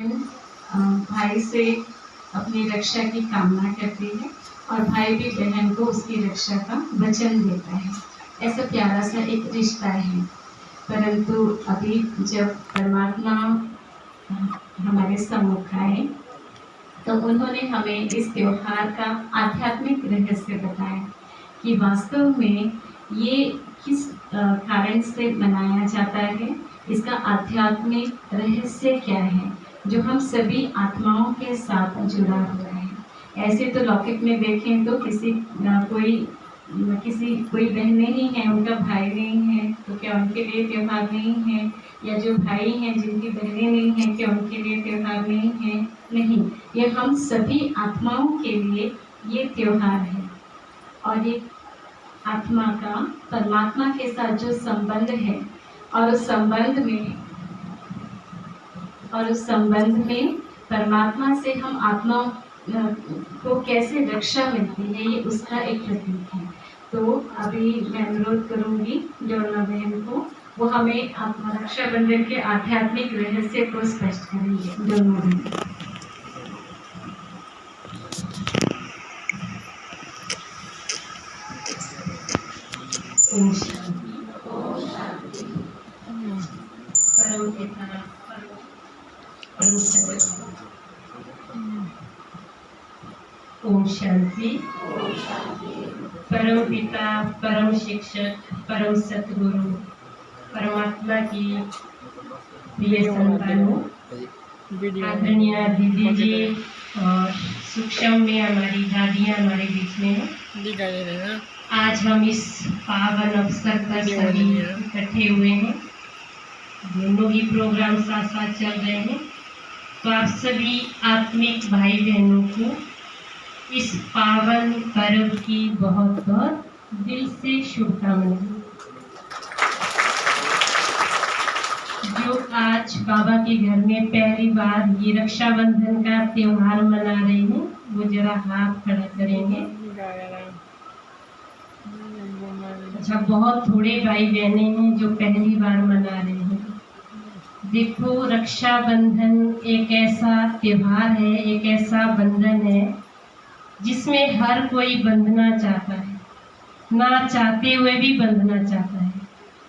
भाई से अपनी रक्षा की कामना करती है और भाई भी बहन को उसकी रक्षा का वचन देता है। ऐसा प्यारा सा एक रिश्ता है। परंतु अभी जब परमात्मा हमारे सम्मुख आए तो उन्होंने हमें इस त्योहार का आध्यात्मिक रहस्य बताया कि वास्तव में ये किस कारण से मनाया जाता है, इसका आध्यात्मिक रहस्य क्या है जो हम सभी आत्माओं के साथ जुड़ा हुआ है। ऐसे तो लौकिक में देखें तो कोई बहन नहीं है, उनका भाई नहीं है, तो क्या उनके लिए त्योहार नहीं है? या जो भाई हैं जिनकी बहनें नहीं हैं, क्या उनके लिए त्योहार नहीं है? नहीं, ये हम सभी आत्माओं के लिए ये त्योहार है। और ये आत्मा का परमात्मा के साथ जो संबंध है और उस संबंध में परमात्मा से हम आत्माओं को कैसे रक्षा मिलती है, ये उसका एक प्रतीक है। तो अभी मैं अनुरोध करूंगी जोड़ना बहन को, वो हमें आत्मा रक्षाबंधन के आध्यात्मिक रहस्य को स्पष्ट करेंगे। जोड़ना बहन। ओम शांति। परम पिता ओम शांति। परम पिता, परम शिक्षक, परम सतगुरु, परमात्मा की प्रिय संतानों, आदरणीय दीदी जी और सूक्ष्म में हमारी दादियाँ हमारे बीच में हैं। आज हम इस पावन अवसर पर सभी इकट्ठे हुए हैं। दोनों ही प्रोग्राम साथ साथ चल रहे हैं। तो आप सभी आत्मिक भाई बहनों को इस पावन पर्व की बहुत बहुत दिल से शुभकामनाएं। जो आज बाबा के घर में पहली बार ये रक्षाबंधन का त्योहार मना रहे हैं, वो जरा हाथ खड़ा करेंगे। अच्छा, बहुत थोड़े भाई बहने हैं जो पहली बार मना रहे हैं। देखो, रक्षाबंधन एक ऐसा त्योहार है, एक ऐसा बंधन है जिसमें हर कोई बंधना चाहता है, ना चाहते हुए भी बंधना चाहता है।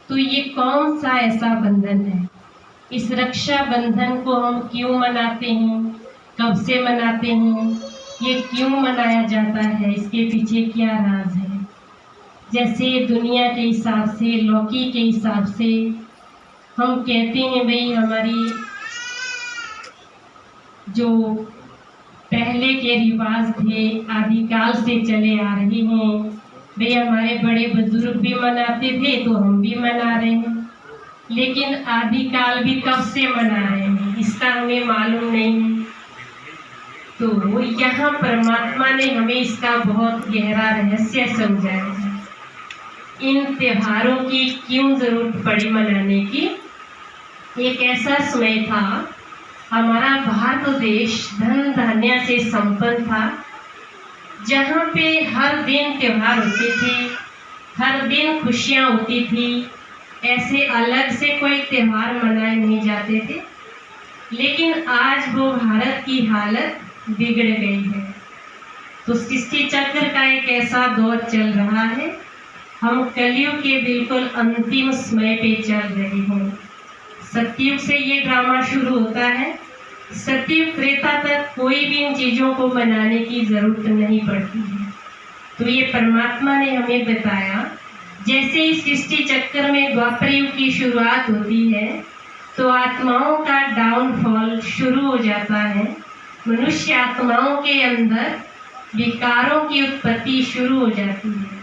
तो ये कौन सा ऐसा बंधन है? इस रक्षाबंधन को हम क्यों मनाते हैं, कब से मनाते हैं, ये क्यों मनाया जाता है, इसके पीछे क्या राज है? जैसे दुनिया के हिसाब से, लौकिक के हिसाब से हम कहते हैं भाई हमारी जो पहले के रिवाज थे आदिकाल से चले आ रहे हैं, भाई हमारे बड़े बुजुर्ग भी मनाते थे तो हम भी मना रहे हैं। लेकिन आदिकाल भी कब से मना रहे हैं इसका हमें मालूम नहीं। तो यहाँ परमात्मा ने हमें इसका बहुत गहरा रहस्य समझाया है। इन त्योहारों की क्यों जरूरत पड़ी मनाने की? एक ऐसा समय था, हमारा भारत देश धन धान्य से संपन्न था, जहाँ पे हर दिन त्योहार होते थे, हर दिन खुशियाँ होती थी। ऐसे अलग से कोई त्योहार मनाए नहीं जाते थे। लेकिन आज वो भारत की हालत बिगड़ गई है। तो सृष्टि चक्र का एक ऐसा दौर चल रहा है, हम कलयुग के बिल्कुल अंतिम समय पे चल रहे हैं। सतयुग से ये ड्रामा शुरू होता है। सतयुग त्रेता तक कोई भी इन चीज़ों को मनाने की जरूरत नहीं पड़ती है। तो ये परमात्मा ने हमें बताया, जैसे ही सृष्टि चक्र में द्वापर युग की शुरुआत होती है तो आत्माओं का डाउनफॉल शुरू हो जाता है। मनुष्य आत्माओं के अंदर विकारों की उत्पत्ति शुरू हो जाती है।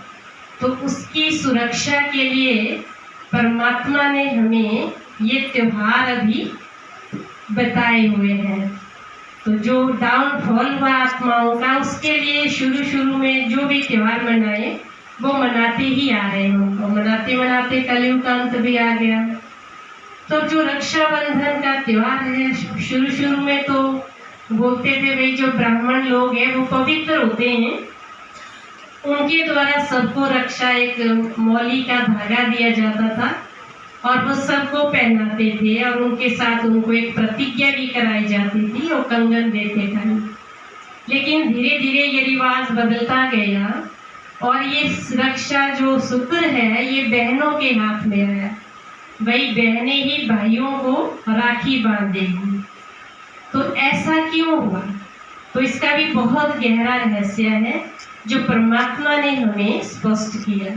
तो उसकी सुरक्षा के लिए परमात्मा ने हमें ये त्योहार अभी बताए हुए हैं। तो जो डाउनफॉल हुआ आत्माओं का, उसके लिए शुरू में जो भी त्योहार मनाए वो मनाते ही आ रहे हैं। और मनाते मनाते कलयुग का अंत भी आ गया। तो जो रक्षाबंधन का त्योहार है, शुरू में तो बोलते थे भाई जो ब्राह्मण लोग हैं वो पवित्र होते हैं, उनके द्वारा सबको रक्षा एक मौली का धागा दिया जाता था और वो सबको पहनाते थे और उनके साथ उनको एक प्रतिज्ञा भी कराई जाती थी और कंगन देते थे। लेकिन धीरे धीरे ये रिवाज बदलता गया और ये रक्षा जो सूत्र है ये बहनों के हाथ में आया। वही बहनें ही भाइयों को राखी बांधेगी। तो ऐसा क्यों हुआ? तो इसका भी बहुत गहरा रहस्य है जो परमात्मा ने हमें स्पष्ट किया।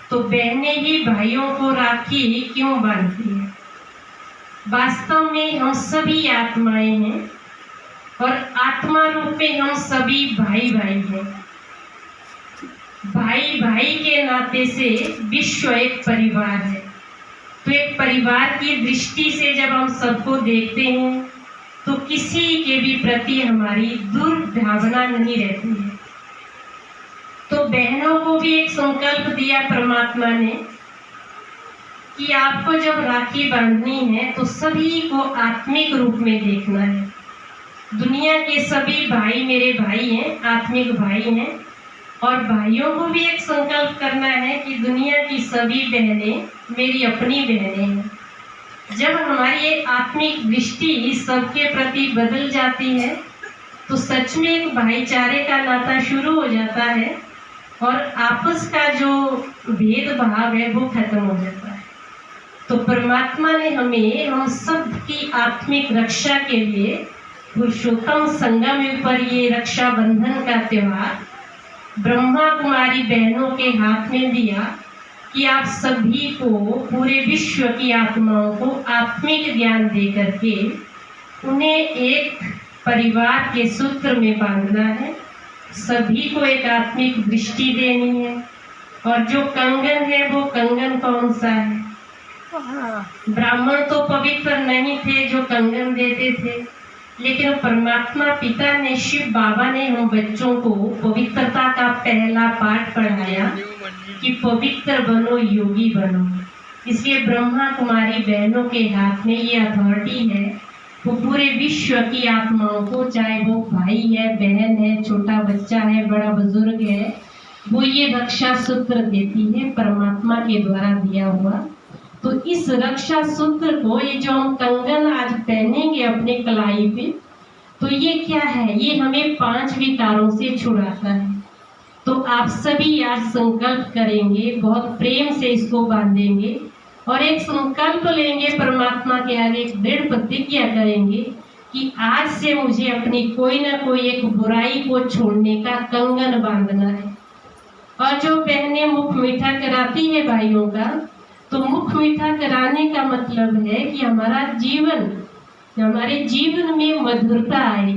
तो बहनें ही भाइयों को राखी क्यों बांधती है? वास्तव में हम सभी आत्माएं हैं और आत्मा रूप में हम सभी भाई भाई हैं। भाई भाई के नाते से विश्व एक परिवार है। तो एक परिवार की दृष्टि से जब हम सबको देखते हैं तो किसी के भी प्रति हमारी दुर्भावना नहीं रहती है। तो बहनों को भी एक संकल्प दिया परमात्मा ने कि आपको जब राखी बांधनी है तो सभी को आत्मिक रूप में देखना है। दुनिया के सभी भाई मेरे भाई हैं, आत्मिक भाई हैं। और भाइयों को भी एक संकल्प करना है कि दुनिया की सभी बहनें मेरी अपनी बहनें हैं। जब हमारी ये आत्मिक दृष्टि सबके प्रति बदल जाती है तो सच में एक भाईचारे का नाता शुरू हो जाता है और आपस का जो भेदभाव है वो खत्म हो जाता है। तो परमात्मा ने हमें हम सब की आत्मिक रक्षा के लिए पुरुषोत्तम संगम पर ये रक्षाबंधन का त्योहार ब्रह्मा कुमारी बहनों के हाथ में दिया कि आप सभी को पूरे विश्व की आत्माओं को आत्मिक ज्ञान दे करके उन्हें एक परिवार के सूत्र में बांधना है। सभी को एक आत्मिक दृष्टि देनी है। और जो कंगन है वो कंगन कौन सा है? ब्राह्मण तो पवित्र नहीं थे जो कंगन देते थे, लेकिन परमात्मा पिता ने, शिव बाबा ने हम बच्चों को पवित्रता का पहला पाठ पढ़ाया कि पवित्र बनो, योगी बनो। इसलिए ब्रह्मा कुमारी बहनों के हाथ में ये अथॉरिटी है। वो पूरे विश्व की आत्माओं को, चाहे वो भाई है, बहन है, छोटा बच्चा है, बड़ा बुजुर्ग है, वो ये रक्षा सूत्र देती है, परमात्मा के द्वारा दिया हुआ। तो इस रक्षा सूत्र को, ये जो हम कंगन आज पहनेंगे अपने कलाई पे, तो ये क्या है? ये हमें 5 विकारों से छुड़ाता है। तो आप सभी आज संकल्प करेंगे, बहुत प्रेम से इसको बांधेंगे और एक संकल्प लेंगे परमात्मा के आगे, एक दृढ़ प्रतिज्ञा करेंगे कि आज से मुझे अपनी कोई ना कोई एक बुराई को छोड़ने का कंगन बांधना है। और जो बहनें मुख मीठा कराती है भाइयों का, तो मुख मीठा कराने का मतलब है कि हमारे जीवन में मधुरता आए,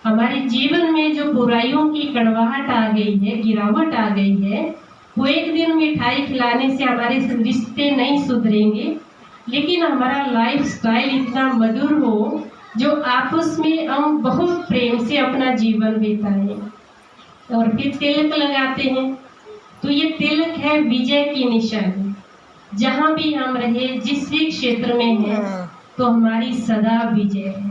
हमारे जीवन में जो बुराइयों की कड़वाहट आ गई है, गिरावट आ गई है, वो एक दिन मिठाई खिलाने से हमारे रिश्ते नहीं सुधरेंगे, लेकिन हमारा लाइफ स्टाइल इतना मधुर हो जो आपस में हम बहुत प्रेम से अपना जीवन बिताएं। और फिर तिलक लगाते हैं। तो ये तिलक है विजय की निशानी। जहाँ भी हम रहे, जिस भी क्षेत्र में हैं, तो हमारी सदा विजय है।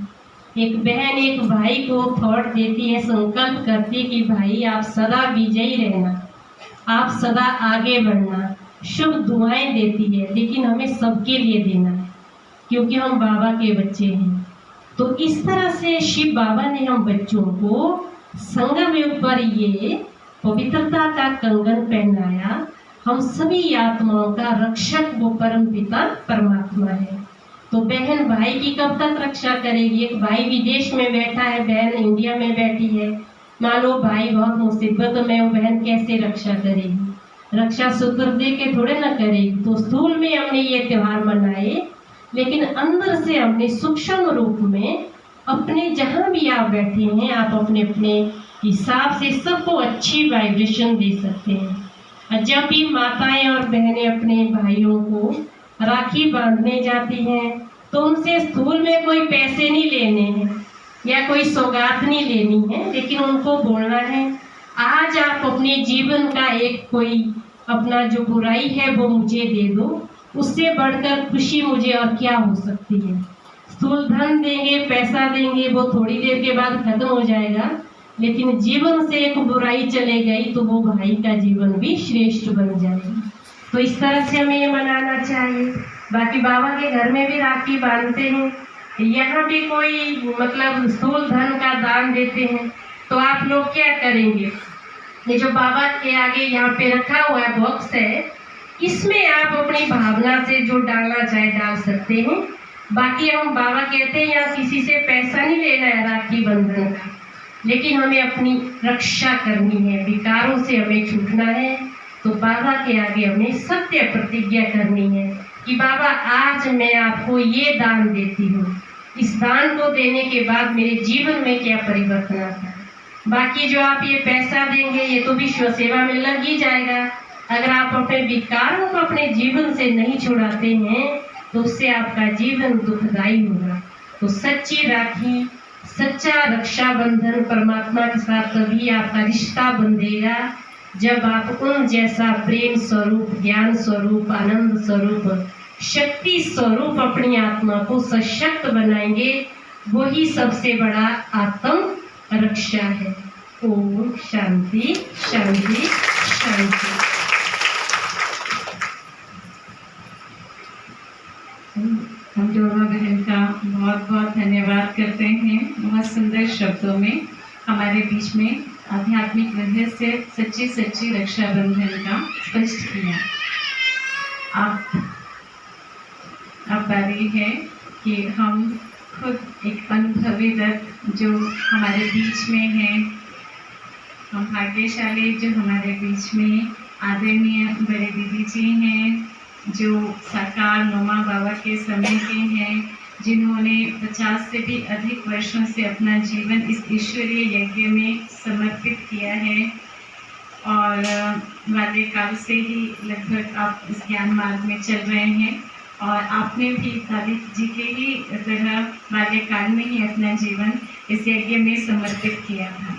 एक बहन एक भाई को थॉट देती है, संकल्प करती है कि भाई आप सदा विजयी रहना, आप सदा आगे बढ़ना, शुभ दुआएं देती है, लेकिन हमें सबके लिए देना है क्योंकि हम बाबा के बच्चे हैं। तो इस तरह से शिव बाबा ने हम बच्चों को संगम पर ये पवित्रता का कंगन पहनाया। हम सभी आत्माओं का रक्षक वो परम पिता परमात्मा है। तो बहन भाई की कब तक रक्षा करेगी? एक भाई विदेश में बैठा है, बहन इंडिया में बैठी है, मान लो भाई बहुत मुसीबत में, वो बहन कैसे रक्षा करेगी? रक्षा सूत्र दे के थोड़े ना करेगी। तो स्थूल में हमने ये त्योहार मनाए, लेकिन अंदर से हमने सूक्ष्म रूप में अपने जहाँ भी आप बैठे हैं, आप अपने अपने हिसाब से सबको अच्छी वाइब्रेशन दे सकते हैं। जब भी माताएं और बहनें अपने भाइयों को राखी बांधने जाती हैं तो उनसे स्थूल में कोई पैसे नहीं लेने हैं या कोई सौगात नहीं लेनी है, लेकिन उनको बोलना है आज आप अपने जीवन का एक कोई अपना जो बुराई है वो मुझे दे दो, उससे बढ़कर खुशी मुझे और क्या हो सकती है। स्थूल धन देंगे, पैसा देंगे, वो थोड़ी देर के बाद खत्म हो जाएगा, लेकिन जीवन से एक बुराई चले गई तो वो भाई का जीवन भी श्रेष्ठ बन जाएगा। तो इस तरह से हमें ये मनाना चाहिए। बाकी बाबा के घर में भी राखी बांधते हैं। यहाँ भी कोई मतलब स्थूल धन का दान देते हैं तो आप लोग क्या करेंगे, ये जो बाबा के आगे यहाँ पे रखा हुआ है बॉक्स है, इसमें आप अपनी भावना से जो डालना चाहे डाल सकते हैं। बाकी हम बाबा कहते हैं यहाँ किसी से पैसा नहीं लेना है राखी बंधन का, लेकिन हमें अपनी रक्षा करनी है, विकारों से हमें छूटना है। तो बाबा के आगे हमें सत्य प्रतिज्ञा करनी है कि बाबा आज मैं आपको ये दान देती हूँ, इस दान को देने के बाद मेरे जीवन में क्या परिवर्तन आता है। बाकी जो आप ये पैसा देंगे ये तो विश्व सेवा में लग ही जाएगा। अगर आप अपने विकारों को अपने जीवन से नहीं छुड़ाते हैं तो उससे आपका जीवन दुखदायी होगा। तो सच्ची राखी, सच्चा रक्षाबंधन परमात्मा के साथ तभी आपका रिश्ता बंधेगा जब आप उन जैसा प्रेम स्वरूप, ज्ञान स्वरूप, आनंद स्वरूप, शक्ति स्वरूप अपनी आत्मा को सशक्त बनाएंगे। वही सबसे बड़ा आत्म रक्षा है। ओम शांति शांति शांति। हम दोनों बहन का बहुत बहुत धन्यवाद करते हैं। बहुत सुंदर शब्दों में हमारे बीच में आध्यात्मिक रहस्य सच्ची सच्ची रक्षाबंधन का स्पष्ट किया। अब बारी है कि हम खुद एक अनुभवी दत्त जो हमारे बीच में है, हम भाग्यशाली जो हमारे बीच में आदरणीय बड़े दीदी जी हैं, जो साकार नोमा बाबा के समय के हैं, जिन्होंने 50 से भी अधिक वर्षों से अपना जीवन इस ईश्वरीय यज्ञ में समर्पित किया है और बाल्यकाल से ही लगभग आप इस ज्ञान मार्ग में चल रहे हैं। और आपने भी दादी जी के ही तरह बाल्यकाल में ही अपना जीवन इस यज्ञ में समर्पित किया था।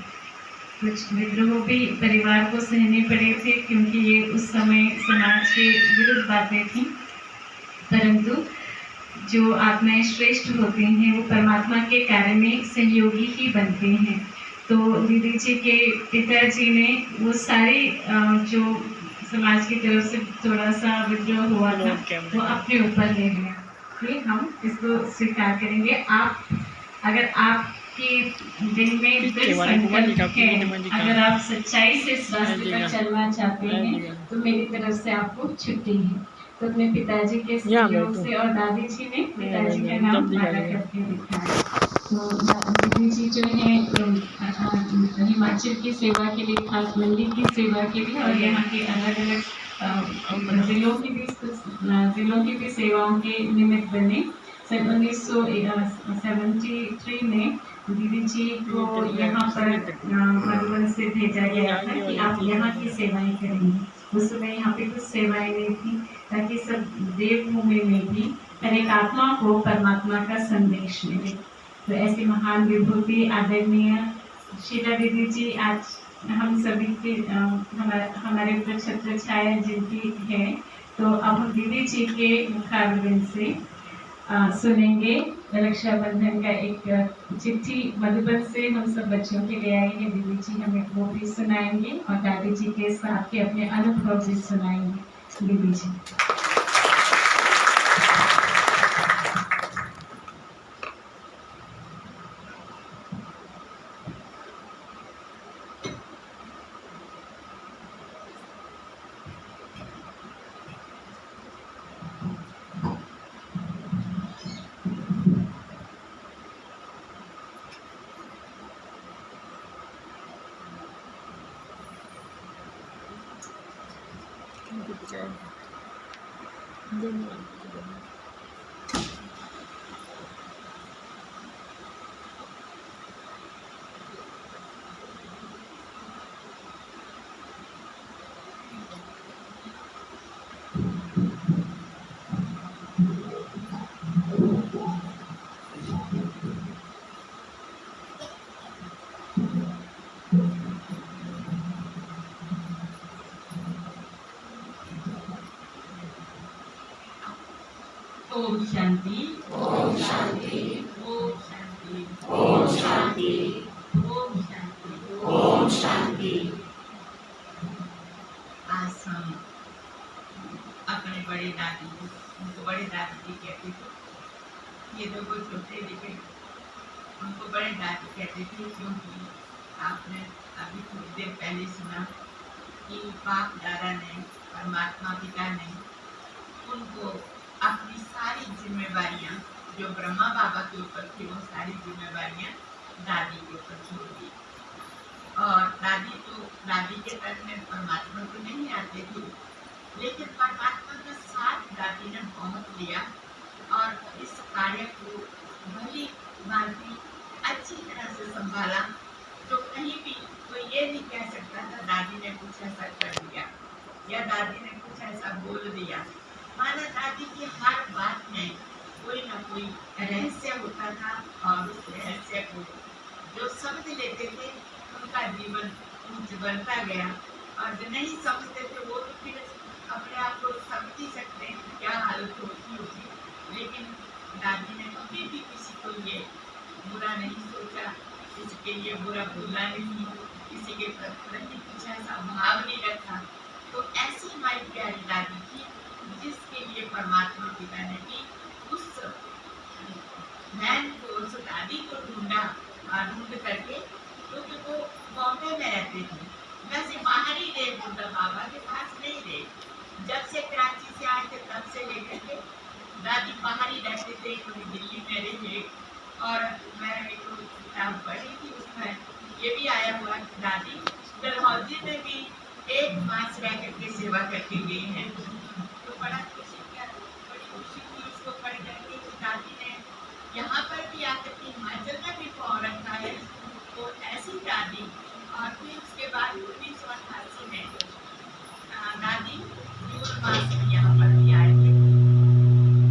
कुछ विद्रोह भी परिवार को सहने पड़े थे क्योंकि ये उस समय समाज के विरुद्ध बातें थी, परंतु जो आत्माएं श्रेष्ठ होती हैं वो परमात्मा के कार्य में सहयोगी ही बनते हैं। तो दीदी जी के पिताजी ने वो सारी जो समाज की तरफ से थोड़ा सा विद्रोह हुआ था वो अपने ऊपर ले लिया। फिर हम इसको स्वीकार करेंगे। आप अगर आपके दिल में दृढ़ संकल्प है, अगर आप सच्चाई से इस रास्ते पर चलना चाहते हैं तो मेरी तरफ से आपको छुट्टी है। तो अपने पिताजी के सहयोग से और दादी जी ने पिताजी का नाम माला करके दिखाया। तो दीदी जी जो है हिमाचल की सेवा के लिए, खास मंडी की सेवा के लिए और यहाँ के अलग अलग जिलों की भी सेवाओं के निमित्त बने। सन 1973 में दीदी जी को यहाँ पर मधुबन से भेजा गया था कि आप यहाँ की सेवाएं करेंगे। उस समय यहाँ पे कुछ सेवाएं नहीं थी ताकि सब देवभूमि में भी हर एक आत्मा को परमात्मा का संदेश मिले। तो ऐसी महान विभूति आदरणीय शीला दीदी जी आज हम सभी के हमारे ऊपर छत्र छाया जिनकी है, तो अब हम दीदी जी के मुखारविंद से सुनेंगे। रक्षाबंधन का एक चिट्ठी मधुबन से हम सब बच्चों के लिए आई है। दीदी जी हमें वो भी सुनाएंगे और दादी जी के साथ के अपने अनुभव भी सुनाएंगे। दीदी जी। ओम शांति, ओम शांति, ओम शांति, ओम शांति, ओम शांति, ओम शांति। आज हम अपने बड़े दादी उनको बड़े दादी कहते थे। ये दो छोटे लेकिन उनको बड़े दादी कहते थे, क्योंकि आपने अभी थोड़ी देर पहले सुना कि बाप दादा ने, परमात्मा पिता ने उनको अपनी सारी जिम्मेवारियां जो ब्रह्मा बाबा के ऊपर थी, वो सारी जिम्मेवारियां दादी के ऊपर छोड़ दी। और दादी के तक में परमात्मा को नहीं आते थे, लेकिन परमात्मा का साथ दादी ने बहुत लिया और इस कार्य को भली भांति अच्छी तरह से संभाला। तो कहीं भी कोई ये नहीं कह सकता था दादी ने कुछ ऐसा कर दिया या दादी ने कुछ ऐसा बोल दिया। माना दादी की हर बात में कोई ना कोई रहस्य होता था और उस रहस्य को जो समझ लेते थे उनका जीवन ऊंच बनता गया, और जो नहीं समझते थे वो तो फिर अपने आप को समझ ही सकते हैं क्या हालत होती होगी। लेकिन दादी ने कभी भी किसी को ये बुरा नहीं सोचा, किसी के लिए बुरा बोला नहीं, किसी के प्रति कुछ ऐसा भाव नहीं रखा। तो ऐसी हमारी प्यारी दादी थी जिसके लिए परमात्मा पिता ने भी उस बहन को, उस दादी को ढूंढ करके, क्योंकि वो बॉम्बे में रहते थे, वैसे बाहर ही रहे, बुद्धा बाबा के पास नहीं रहे। जब से कराची से आए थे तब से लेकर के दादी बाहर ही रहते थे, कभी दिल्ली में रहे। और मैं एक किताब पढ़ी थी, उसमें ये भी आया हुआ कि दादी डलहौजी में भी 1 मास रह करके सेवा करके गई हैं। तो बड़ी खुशी थी उसको पढ़ करके कि दादी ने यहाँ पर भी आकर के हिमाचल में भी पाँव रखा है। तो ऐसी दादी, और फिर उसके बाद 1988 में दादी जून मास में यहाँ पर भी आए थे,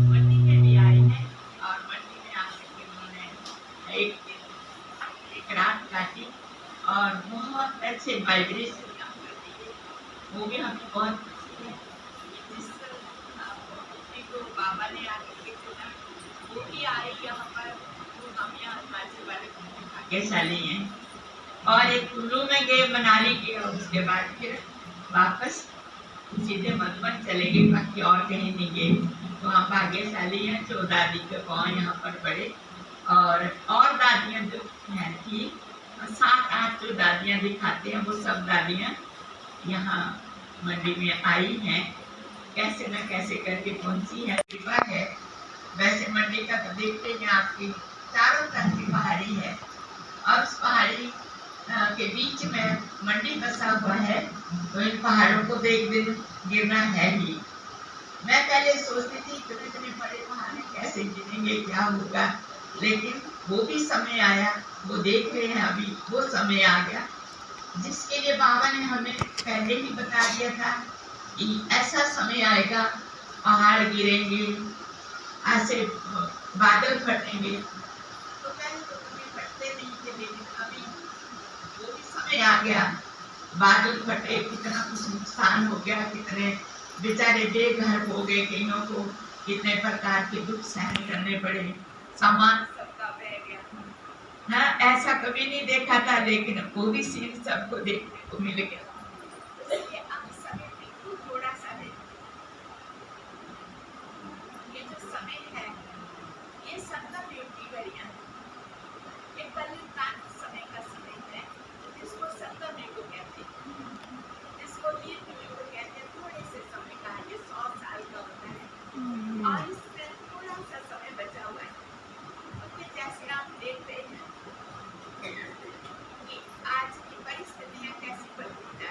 मंडी में भी आए हैं। और मंडी में आकर के उन्होंने एक रात काटी और बहुत अच्छे वाइब्रेशन काम करती है, वो भी हमें बहुत खुशी है। जिस को बाबा ने आकर के चुना, वो भी आए यहाँ पर। तो हम यहाँ हिमाचल वाले भाग्यशाली हैं। और एक कुल्लू में गए, मनाली गए, और उसके बाद फिर वापस सीधे मधुबन चले गए, बाकी और कहीं नहीं गए। तो हम भाग्यशाली हैं जो दादी के पाँव यहाँ पर पड़े। और दादियाँ जो हैं थी, 7-8 जो दादियाँ दिखाते हैं, वो सब दादियाँ यहाँ मंडी में आई हैं, कैसे न कैसे करके पहुंची है, कृपा है। वैसे मंडी का तो देखते हैं आपकी चारों तरफ की पहाड़ी है, और उस पहाड़ी के बीच में मंडी बसा हुआ है। तो इन पहाड़ों को तो एक दिन गिरना है ही। मैं पहले सोचती थी इतने बड़े पहाड़ कैसे गिरेंगे, क्या होगा, लेकिन वो भी समय आया, वो देख रहे हैं अभी वो समय आ गया जिसके लिए बाबा ने हमें पहले ही बता दिया था कि ऐसा समय आएगा, पहाड़ गिरेंगे, ऐसे बादल फटेंगे। तो पहले तो कभी फटते नहीं थे, लेकिन अभी वो भी समय आ गया, बादल फटे, कितना कुछ नुकसान हो गया, कितने बेचारे बेघर हो गए, कईयों को कितने प्रकार के दुख सहन करने पड़े, सामान सबका बह गया। हाँ, ऐसा कभी नहीं देखा था, लेकिन वो भी सीन सबको देखने को मिल गया। थोड़ा सा है, ये जो समय है, ये संगम युग की घड़ियां, ये कलियुग समय का समय है, जिसको संगम युग कहते हैं, जिसको दीर्घ युग कहते हैं। थोड़े से समय का, ये 100 साल का होता है, और इसमें थोड़ा सा समय बचा हुआ है। फिर जैसे आप देख रहे हैं कि आज की परिस्थितियां कैसी बदल जा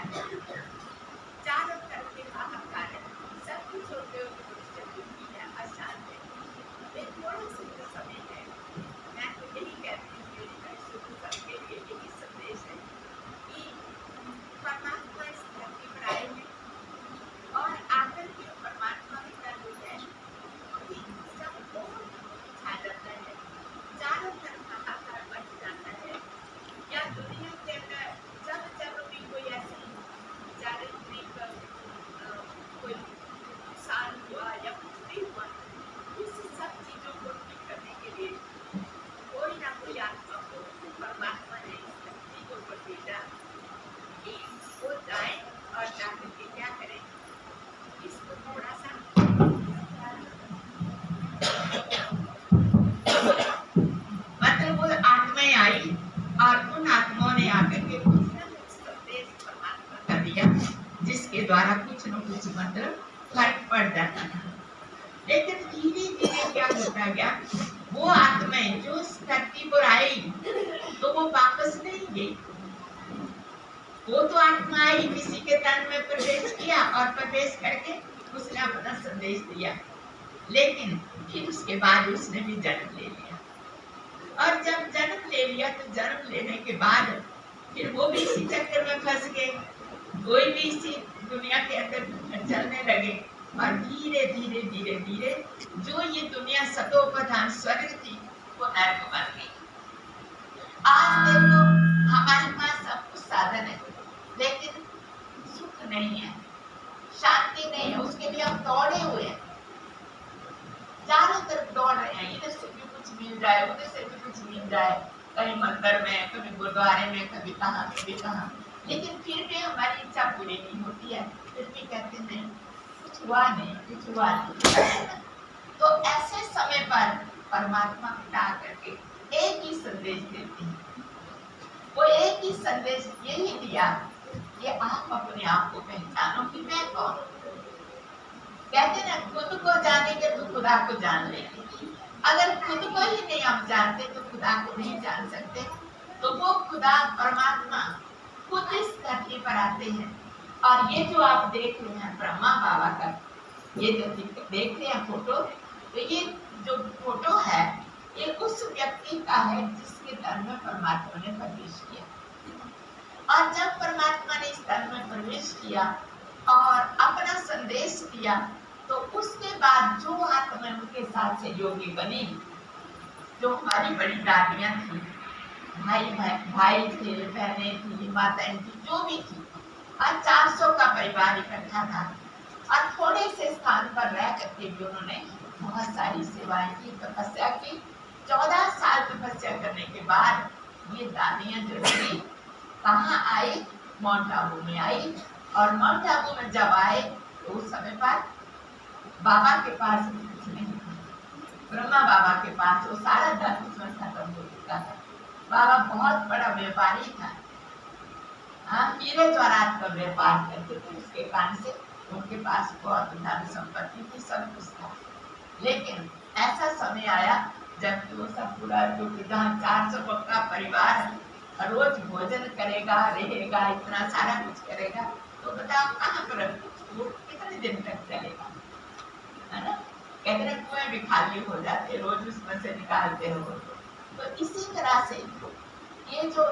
कुछ मतलब फर्क पड़ जाता था। लेकिन धीरे धीरे क्या होता गया, वो आत्माएं जो इस धरती पर आई तो वो वापस नहीं गई। वो तो आत्मा आई, किसी के तन में प्रवेश किया और प्रवेश करके उसने अपना संदेश दिया, लेकिन फिर उसके बाद उसने भी जन्म ले लिया। और जब जन्म ले लिया तो जन्म लेने के बाद फिर वो भी इसी चक्कर में फंस गए, कोई भी इसी दुनिया के अंदर चलने लगे। और धीरे धीरे धीरे धीरे जो ये दुनिया सतोप्रधान स्वर्ग थी वो नर्क बन गई। आज देखो हमारे पास सब कुछ साधन है, लेकिन सुख नहीं है, शांति नहीं है। उसके लिए हम दौड़े हुए हैं, चारों तरफ दौड़ रहे हैं, इधर से भी कुछ मिल जाए, उधर से भी कुछ मिल जाए, कहीं मंदिर में, कभी गुरुद्वारे में, कभी कहाँ, लेकिन फिर भी हमारी इच्छा पूरी नहीं होती है। फिर भी कहते नहीं, कुछ हुआ नहीं। तो ऐसे समय पर परमात्मा पिता करके एक ही संदेश देते हैं। वो एक ही संदेश यही दिया कि आप अपने आप को पहचानो कि मैं कौन। कहते ना, खुद को जानेंगे तो खुदा को जान लेंगे। अगर खुद को ही नहीं हम जानते तो खुदा को नहीं जान सकते। तो वो खुदा परमात्मा खुद इस धरती पर आते हैं। और ये जो आप देख रहे हैं ब्रह्मा बाबा का, ये जो देख रहे हैं फोटो, तो ये जो फोटो है ये उस व्यक्ति का है जिसके तन में परमात्मा ने प्रवेश किया। और जब परमात्मा ने इस तन में प्रवेश किया और अपना संदेश दिया, तो उसके बाद जो आत्मा उनके साथ सहयोगी बनी, जो हमारी बड़ी दादियां थी, भाई थे, बहनें थी, माताएं थी, जो भी थी, और 400 का परिवार इकट्ठा था। और थोड़े से स्थान पर रह करके भी उन्होंने बहुत सारी सेवाएं की, तपस्या की। 14 साल तपस्या करने के बाद ये दादियां जो थी कहाँ आई, माउंट आबू में आई। और माउंट आबू में जब आए तो उस समय पर बाबा के पास कुछ नहीं था, ब्रह्मा बाबा के पास वो सारा धन उसमें खत्म हो चुका था। बाबा बहुत बड़ा व्यापारी था, हीरे जवाहरात का व्यापार करते थे, उसके कारण से उनके पास बहुत धन संपत्ति थी, सब कुछ था। लेकिन ऐसा समय आया जब वो सब पूरा जहाँ 400 का परिवार रोज भोजन करेगा, रहेगा, इतना सारा कुछ करेगा, तो बताओ कहाँ पर वो कितने दिन तक चलेगा, है ना। कहते हैं कुएं भी खाली हो जाते, रोज उसमें से निकालते हो। तो इसी तरह से ये जो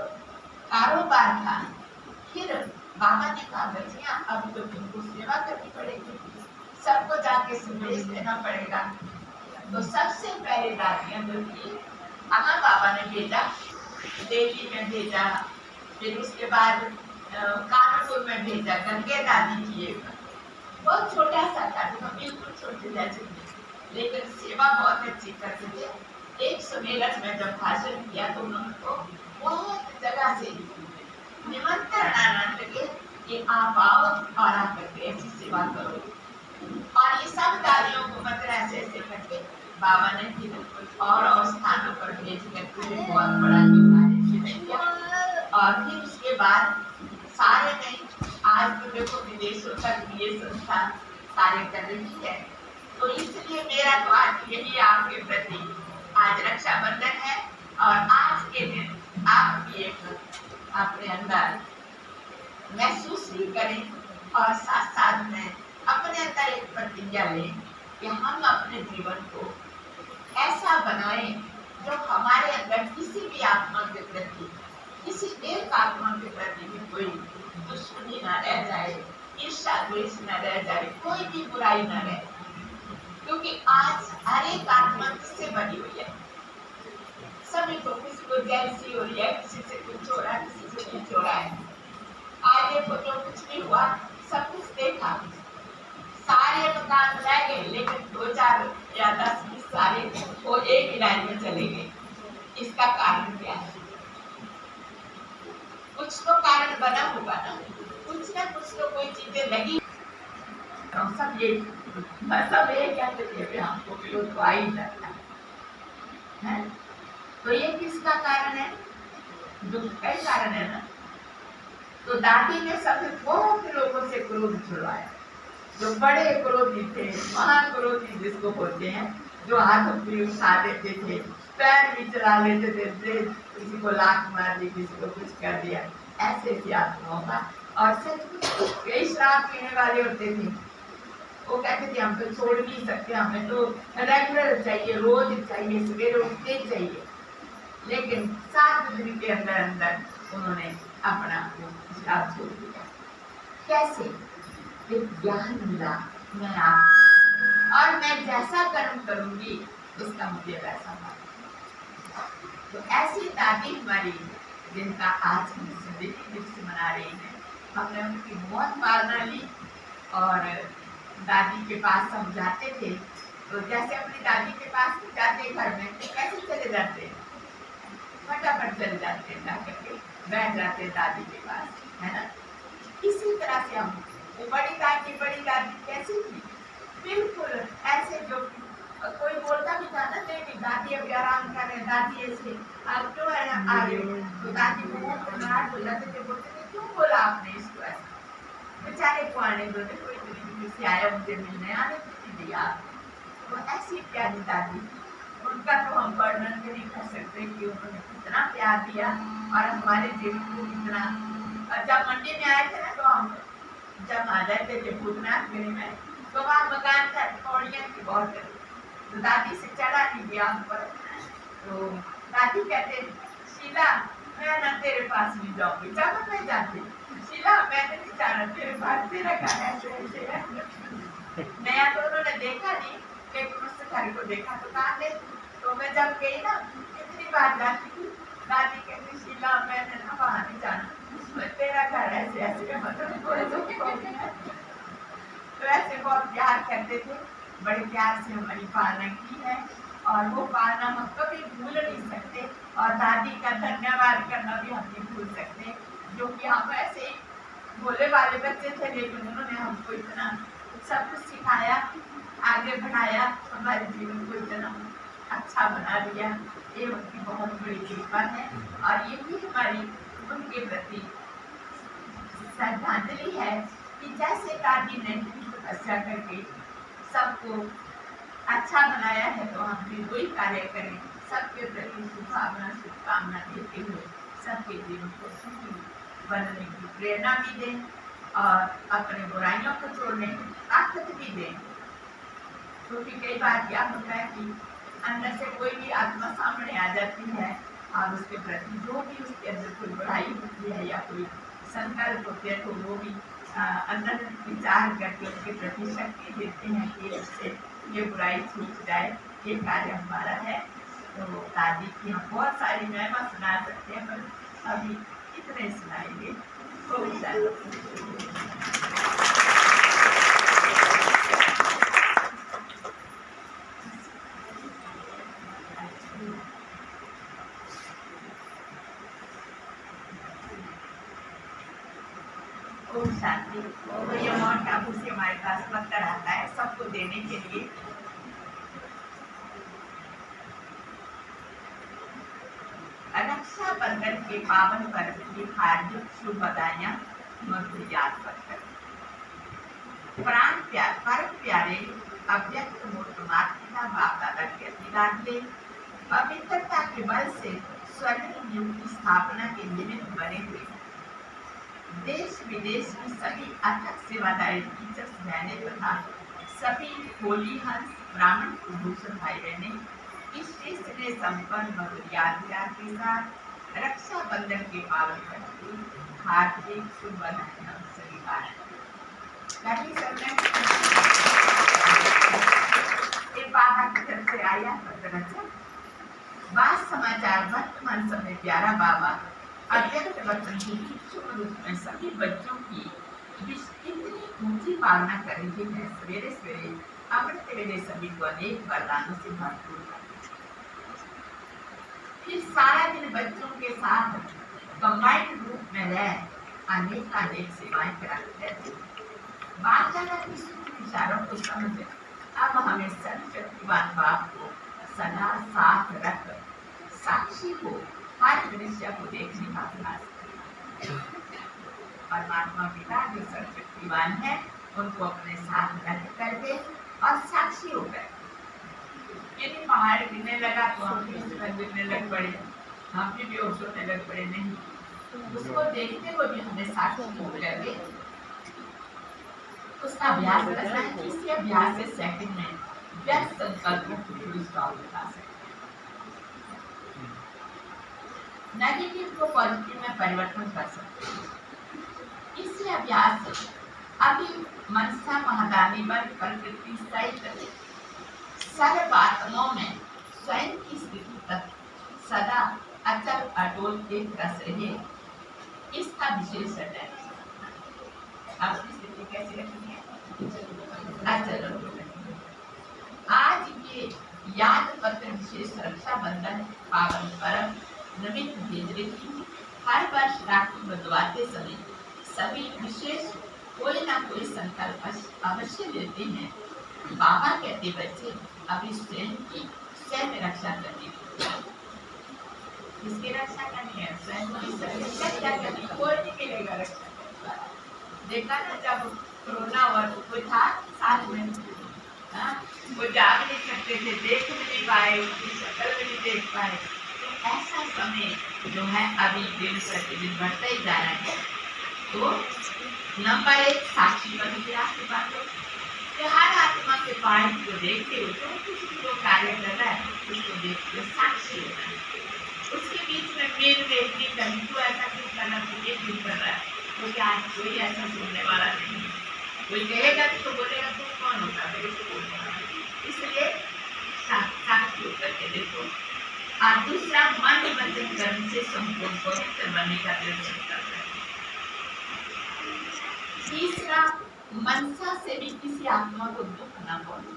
कारोबार था, फिर बाबा ने कहा बच्चियां अब तो तुमको सेवा करनी पड़ेगी, सबको जाके संदेश देना पड़ेगा। तो सबसे पहले दादियां जो थी, बाबा ने भेजा, दिल्ली में भेजा, फिर उसके बाद कानपुर में भेजा। गंगे दादी थी एक, बहुत छोटा सा था, बिल्कुल छोटे जैसे, लेकिन सेवा बहुत अच्छी करते थे। एक सम्मेलन में जब भाषण किया तो उनको बहुत जगह से निमंत्रण आने लगे कि आप आओ और आकर ऐसी सेवा करो। और ये सब दादियों को मतलब ऐसे ऐसे करके बाबा ने फिर और स्थानों पर भेज करके बहुत बड़ा कार्य किया। और फिर उसके बाद सारे नहीं, आज तो देखो विदेशों तक ये संस्था कार्य कर रही है। तो इसलिए मेरा तो आज यही आपके प्रति, आज रक्षाबंधन है और आज के दिन आप भी एक अपने अंदर महसूस भी करें और साथ साथ में अपने अंदर एक प्रतिज्ञा लें कि हम अपने जीवन को ऐसा बनाएं जो हमारे अंदर किसी भी आत्मा के प्रति, किसी एक आत्मा के प्रति भी कोई दुश्मनी न रह जाए, ईर्ष्या द्वेष न रह जाए, कोई भी बुराई न रहे। क्योंकि आज हर एक आत्मा किससे बनी हुई है, सभी को, किसी को जैसी हो रही है, किसी से कुछ हो रहा है, किसी से कुछ हो रहा है। आज ये फोटो कुछ भी हुआ, सब कुछ देखा, सारे मकान रह गए, लेकिन 2-4 या 10-20 सारे वो एक ही लाइन में चले गए। इसका कारण क्या है? कुछ तो कारण बना होगा ना, कुछ ना कुछ तो कोई चीजें लगी। तो सब ये कहते थे हमको विरोध तो आ ही जाता है। तो ये किसका कारण है? दुख का ही कारण है ना। तो दादी ने सब बहुत लोगों से क्रोध छुड़वाया, जो बड़े क्रोधी थे, महाक्रोधी जिसको बोलते हैं, जो हाथ भी उठा देते थे, पैर भी चला लेते थे, किसी को लात मार दी, किसी को कुछ कर दिया, ऐसे ऐसी आत्माओं का। और सच कई श्राप लेने वाले होते थे, वो कहते थे हम तो छोड़ नहीं सकते, हमें तो रेगुलर चाहिए, रोज चाहिए, सवेरे उठते चाहिए। लेकिन 7 दिन के अंदर अंदर उन्होंने अपना श्राप छोड़ दिया। कैसे? एक ज्ञान मिला, मैं आप और मैं जैसा कर्म करूंगी उसका मुझे वैसा होगा। तो ऐसी दादी हमारी, जिनका आज हम स्मृति दिवस मना रहे हैं, हमने उनकी बहुत पालना ली। और दादी के पास हम जाते थे, तो जैसे अपनी दादी के पास जाते घर में, कैसे चले जाते, फटाफट चले जाते, जाकर के बैठ जाते दादी के पास, है ना। इसी तरह से हम, वो बड़ी दादी कैसी थी, बिल्कुल ऐसे, जो कोई बोलता भी था ना, नहीं दादी अभी आराम कर रहे, दादी ऐसे अब क्यों है ना आ रहे हो, तो दादी बहुत नाराज हो जाते थे, बोलते थे क्यों बोला आपने इसको ऐसा, बेचारे को आने दो, कोई तरीके से आया, मुझे मिलने आने दीजिए आप। तो ऐसी प्यारी दादी, उनका तो हम वर्णन भी नहीं कर सकते कि उन्होंने कितना प्यार दिया और हमारे जीवन को कितना। जब मंडी में आए थे ना, तो हम जब आ जाते थे भूतनाथ गिरी में, तो वहाँ मकान था, पौड़ियाँ की बहुत, तो दादी से चढ़ा नहीं गया ऊपर। तो दादी कहते, शीला मैं ना तेरे पास नहीं जाऊंगी, जब मैं जाती, शीला मैंने नहीं जाना तेरे पास, तेरा घर ऐसे ऐसे। नया तो उन्होंने देखा नहीं, लेकिन उससे घर को देखा तो कहा ले। तो मैं जब गई ना, कितनी बार जाती थी, दादी कहती शीला मैंने ना वहाँ नहीं जाना, तेरा घर ऐसे ऐसे, मतलब तो ऐसे बहुत प्यार करते थे, बड़े प्यार से हमारी पालना की है, और वो पालना हम कभी भूल नहीं सकते। और दादी का धन्यवाद करना भी हम नहीं भूल सकते, जो कि हम ऐसे ही भोले वाले बच्चे थे, लेकिन उन्होंने हमको इतना सब कुछ सिखाया, आगे बढ़ाया, हमारे जीवन को इतना अच्छा बना दिया। ये उनकी बहुत बड़ी कृपा है, और ये भी हमारी उनके प्रति श्रद्धांजलि है कि जैसे दादी ने तपस्या करके सबको अच्छा बनाया है, तो हम भी वही कार्य करें, सबके प्रति शुभकामना देते हुए सबके जीवन को सुखी बनने की प्रेरणा भी दें, और अपने बुराइयों को छोड़ने की ताकत भी दें। क्योंकि कई बार क्या होता है कि अंदर से कोई भी आत्मा सामने आ जाती है, और उसके प्रति जो भी उसके अंदर कोई बुराई होती है या कोई संकल्प होते हैं, तो वो भी अंदर विचार करके उसके प्रति शक्ति देते हैं कि इससे ये बुराई छूट जाए। ये कार्य हमारा है। तो दादी की हम बहुत सारी महिमा सुना सकते हैं, पर अभी इतने सुनाएंगे। ओम शांति। तो ये माउंट आबू से हमारे पास पत्थर आता है सबको देने के लिए। रक्षाबंधन के पावन पर्व की हार्दिक शुभ बधाइयां मधुर याद पत्थर। प्राण प्यार परम प्यारे अव्यक्त मूर्त माता बाप दादा के आशीर्वाद ले पवित्रता के बल से स्वर्णिम युग की स्थापना के निमित्त बने हुए देश विदेश की सभी अथक सेवादारी टीचर्स बहनें तथा सभी होली हंस ब्राह्मण कुलभूषण भाई बहने इस से संपन्न मधुर याद के साथ रक्षाबंधन के पावन पर्व की हार्दिक शुभ बधाइयां सभी बार। से आया बात समाचार वर्तमान समय प्यारा बाबा अत्यंत वचन की शुभ रूप में सभी बच्चों की इतनी ऊंची पालना कर रही है। सवेरे सवेरे अमृत वेले सभी को अनेक वरदानों से भरपूर कर, फिर सारा दिन बच्चों के साथ कंबाइंड रूप में रह अनेक सेवाएं कराते रहते। बात की सूक्ष्म इशारों को समझ अब हमें सर्वशक्तिवान बाप को सदा साथ रख साक्षी को हर दृश्य को देखने का प्रयास करें। परमात्मा पिता जो सर्वशक्तिवान है उनको अपने साथ रख करके और साक्षी होकर, यदि पहाड़ गिरने लगा तो हम भी इस तरह गिरने लग पड़े, हम भी बेहोश होने लग पड़े, नहीं, उसको देखते हुए भी हमें साक्षी हो जाएंगे। उसका अभ्यास करना है, इसी अभ्यास से सेकंड में व्यस्त संकल्पों को पूरी स्टॉप लगा सकते हैं, नेगेटिव को पॉजिटिव में परिवर्तन कर सकते हैं। इसी अभ्यास से अभी मनसा महादानी पर प्रकृति सहित सर्व आत्माओं में स्वयं की स्थिति तक सदा अचल अटोल एक रस रहे, इसका विशेष अटैच। आपकी स्थिति कैसी रखनी है? अचल अटोल। आज ये याद पत्र विशेष रक्षा बंधन पावन पर्व निमित्त भेज रही थी। हर वर्ष राखी बंधवाते समय सभी विशेष कोई ना कोई संकल्प अवश्य लेते हैं। बाबा कहते बच्चे अभी स्वयं की स्वयं रक्षा करनी है। किसकी रक्षा करनी है? स्वयं की रक्षा करनी। कोई नहीं मिलेगा रक्षा। देखा ना, जब कोरोना हुआ तो कोई था साथ में, वो जा भी नहीं सकते थे, देख भी नहीं पाए, उसकी शक्ल भी नहीं देख पाए। तो ऐसा समय जो है अभी दिन प्रतिदिन बढ़ता ही जा रहा है। तो नंबर 1 साक्षी बन के आपके पास हर आत्मा के पाठ को देखते हो, जो कुछ जो कार्य कर रहा है उसको देखते साक्षी होना है। उसके बीच में मेल वेदनी कहीं तो ऐसा क्यों करना, तुझे क्यों कर रहा है, तो क्या कोई ऐसा सुनने वाला नहीं। कोई कहेगा तो बोलेगा तुम कौन होता है मेरे को बोलने वाला, इसलिए साक्षी होकर के देखो। और दूसरा मन वचन कर्म से संपूर्ण पवित्र बनने का दर्शन करना है। तीसरा मनसा से भी किसी आत्मा को दुख ना पहुंचे,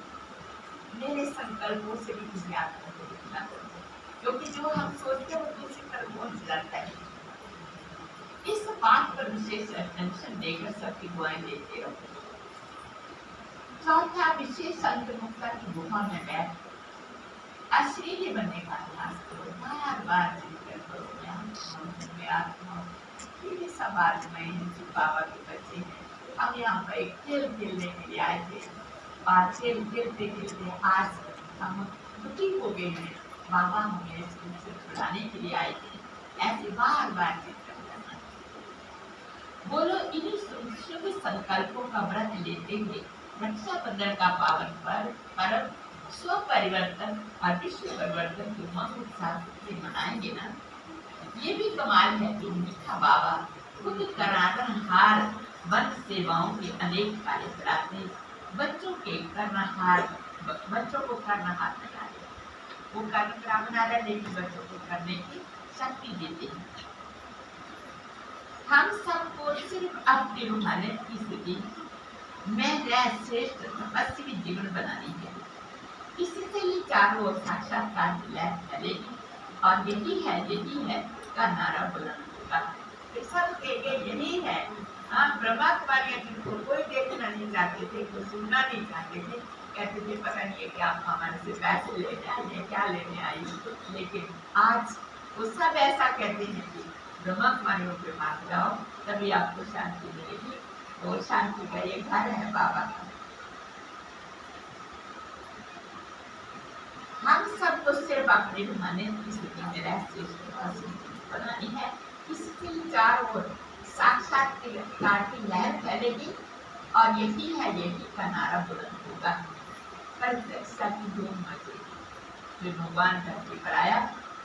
मेरे संकल्पों से भी किसी आत्मा को दुख ना पहुंचे, क्योंकि जो हम सोचते हैं वो दूसरी तरफ पहुंच जाता है। इस बात पर विशेष अटेंशन देकर सबकी दुआएं देते रहो। चौथा विशेष अंतर्मुखता की गुफा में बैठ अश्लील बनने का अभ्यास करो। बार बार जिक्र करो, आत्मा ये सब आत्माएं हैं जो बाबा के बच्चे हैं। हम यहाँ पर एक खेल खेलने के लिए आए थे और खेल खेलते खेलते आज हम दुखी हो गए हैं। बाबा हमें स्कूल से छुड़ाने के लिए आए थे। ऐसे बार बार जिक्र करना। बोलो इन्हीं शुभ संकल्पों का व्रत लेते हुए रक्षाबंधन का पावन पर्व स्व परिवर्तन और विश्व परिवर्तन के मन उत्साह से मनाएंगे ना। ये भी कमाल है कि मीठा बाबा खुद करारहार वन सेवाओं के अनेक कार्य कराते, बच्चों को करनहार बनाते। वो कार्यक्रम बना रहे, लेकिन बच्चों को करने की शक्ति देते हैं। हम सबको सिर्फ अपनी रूहानियत की स्थिति में श्रेष्ठ तपस्वी जीवन बनानी है। इससे ही चारों ओर साक्षात्कार की लहर फैलेगी और यही है का नारा बुलंद होगा। सब कहेंगे यही है। ब्रह्मा कुमारियां जिनको कोई देखना नहीं चाहते थे, कोई सुनना नहीं चाहते थे, कहते थे पता नहीं है कि आप हमारे से पैसे लेने आई है, क्या लेने आई। लेकिन आज वो सब ऐसा कहते हैं कि ब्रह्मा कुमारियों के पास जाओ तभी आपको शांति मिलेगी। तो शांति का ये घर है बाबा का। हम सबको सिर्फ अपनी रूहानियत की स्थिति में रहस्य बनानी है। इसके चारों ओर साक्षात्कार की लहर फैलेगी और यही का नारा बुलंद होगा। परित्यक्ता की धूम मचेगी। फिर भगवान धरती पर आया,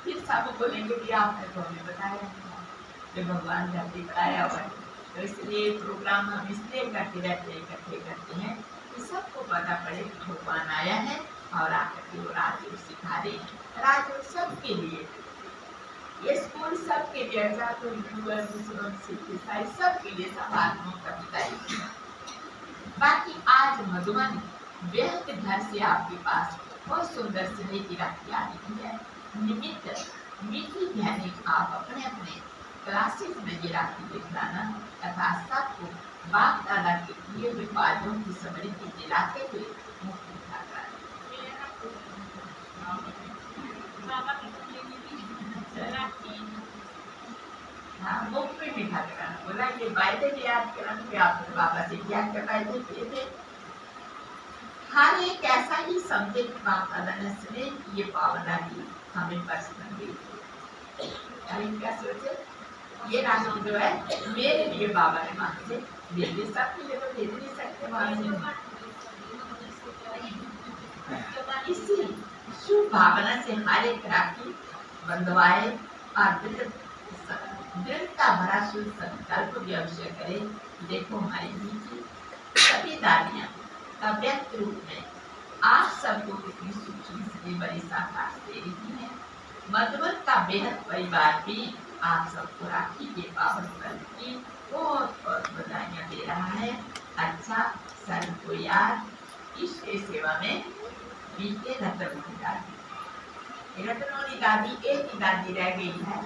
फिर सब बोलेंगे कि आपने तो हमें बताया नहीं, फिर भगवान धरती पर आया हुआ है। तो इसलिए प्रोग्राम हम इसलिए करते रहते हैं, इकट्ठे करते हैं कि सबको पता पड़े कि भगवान आया है और आकर के वो राजयोग सिखा रहे हैं। राजयोग सबके लिए, ये स्कूल सबके लिए, तो मुसलमान सिख ईसाई सबके लिए, सब आत्माओं का बताइए। बाकी आज मधुबन बेहद के घर से आपके पास बहुत सुंदर स्नेह की राखी आ रही है। निमित्त मीठी ध्यानी आप अपने अपने क्लासेस में ये राखी दिखलाना तथा सबको बाप दादा के किए हुए बातों की समृद्धि दिलाते हुए मुक्त उठाकर हाँ, मुख में मीठा कराना बोला। ये वायदे भी याद कराना कि आपने बाबा से क्या क्या वायदे किए थे। हर एक ऐसा ही समझे कि बाबा ने ये पावना दी हमें पर्सनली। क्या सोचे ये राशि जो है मेरे लिए बाबा ने वहां से दे दी। सबके लिए तो दे नहीं सकते वहां से। इसी शुभ भावना से हर एक राखी बंधवाए और दृढ़ता भरा शुभ संकल्प भी अवश्य करे। देखो हमारी बीच सभी दानियां व्यक्त रूप में आप सबको कितनी सूक्ष्म से बड़ी साकार दे रही है। मधुबन का बेहद परिवार भी आप सबको राखी के पावन पर्व की बहुत बहुत बधाइयाँ दे रहा है। अच्छा सर्व को याद ईश के सेवा में बीते रत्नों दादी एक ही दादी रह गई है।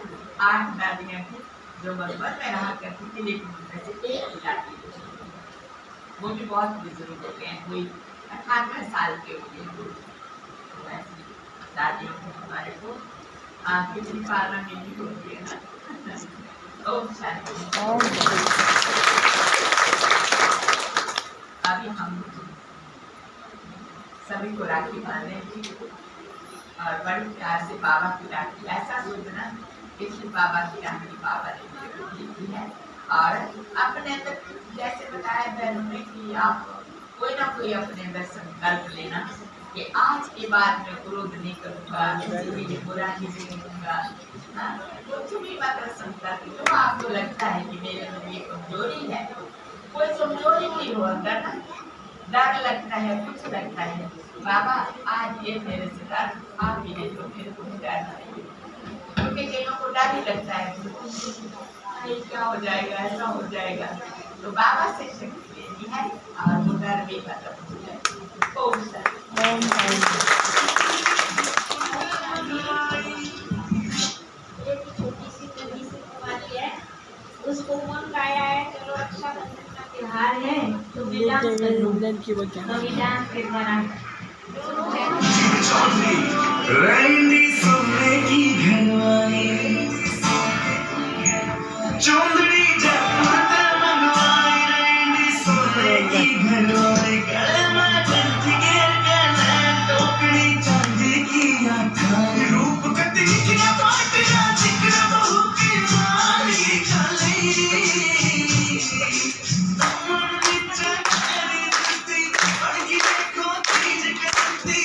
8 दादियाँ थी जो मधुबन में रहा करती थी, लेकिन उनमें से एक ही दादी वो भी बहुत बुजुर्ग हो गए हैं, कोई 98 साल के हो गए। तो ऐसी दादियों को हमारे को कितनी पालना मिली होती है ना। ओम शांति। अभी हम सभी को राखी बांधेंगे और बड़ी प्यार से बाबा की राखी। ऐसा सोचना कि बाबा की राखी बाबा ने दी है। और अपने अंदर जैसे बताया बहनों ने कि आप कोई ना कोई अपने अंदर संकल्प लेना कि आज के बाद मैं क्रोध नहीं करूँगा, किसी भी बुरा नहीं करूँगा। कुछ भी मतलब संकल्प जो आपको लगता है कि मेरे अंदर ये कमजोरी है, कोई कमजोरी नहीं हो अंदर ना, डर लगता है, कुछ लगता है, बाबा आज ये मेरे से डर आप ही ले लो, मेरे को डर नहीं। क्योंकि कईयों को डर ही लगता है क्या हो जाएगा, ऐसा हो जाएगा। तो बाबा से शक्ति लेनी है और वो डर भी खत्म हो जाएगा। ओम शांति। एक छोटी सी नदी से कुमारी है, उसको मन गाया है चलो रक्षाबंधन का त्योहार है तो भी डांस के द्वारा चौंदड़ी जगमग मंगवाई रही सोने की घरवाई गले में जंती के गले टोकरी चांदी की आंखें रूप कती की पाटिया जिक्र बहु की मारी चली तमन विच तेरी जंती बड़की देखो चीज कसती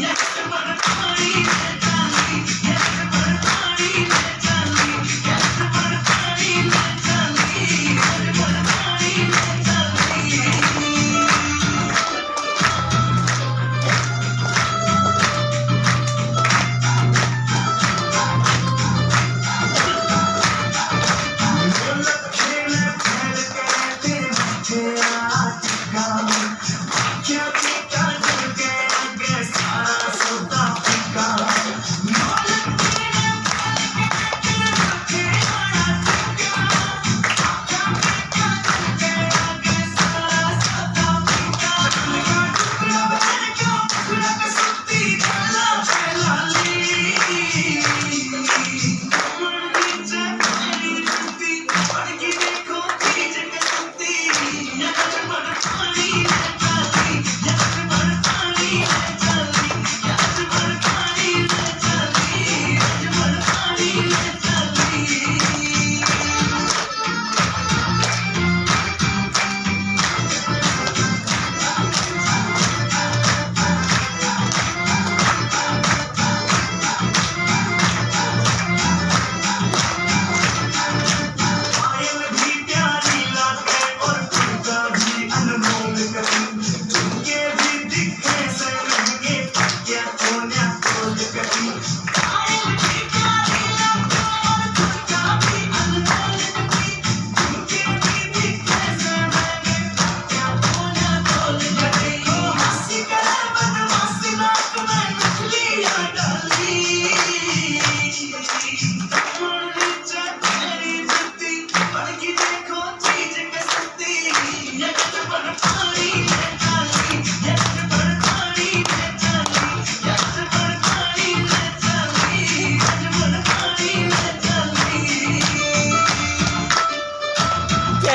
यक पर पानी में चाली यक पर पानी में चाली यक पर पानी में चाली यक पर पानी में चाली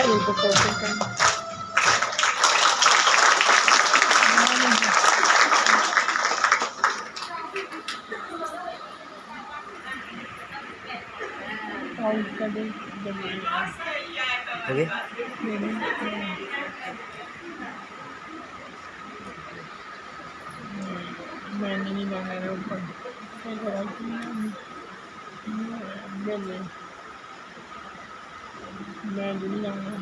तो फोटो का आउट कर दे ओके मैंने नहीं जाना है ऊपर मैं नहीं जाऊँगा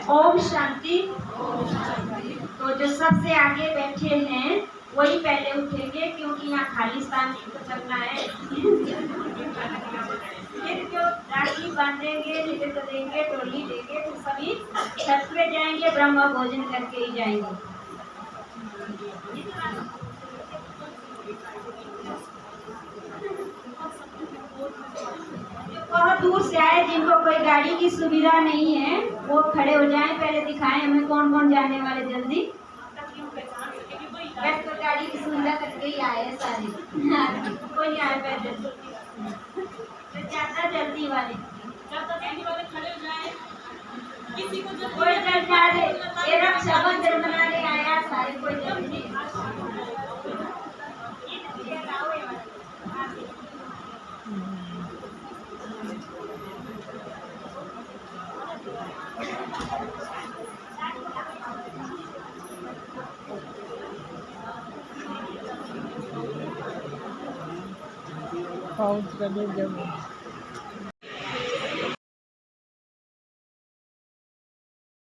ओम शांति। तो जो सबसे आगे बैठे हैं वही पहले उठेंगे, क्योंकि यहाँ खाली स्थान तो करना है। फिर जो राखी बांधेंगे, निवेद देंगे, टोली देंगे, तो सभी छत पे जाएंगे, ब्रह्म भोजन करके ही जाएंगे। बहुत दूर से आए, जिनको कोई गाड़ी की सुविधा नहीं है, वो खड़े हो जाएं, पहले दिखाएं हमें कौन कौन जाने वाले जल्दी। बस तो गाड़ी की सुविधा करके ही आए हैं सारे। कोई नहीं आए पैदल, तो ज्यादा जल्दी वाले खड़े हो जाए, किसी को जल्दी कोई चल जा रहे, ये रक्षाबंधन मनाने आया सारे, कोई जल्दी आउट कर दे जब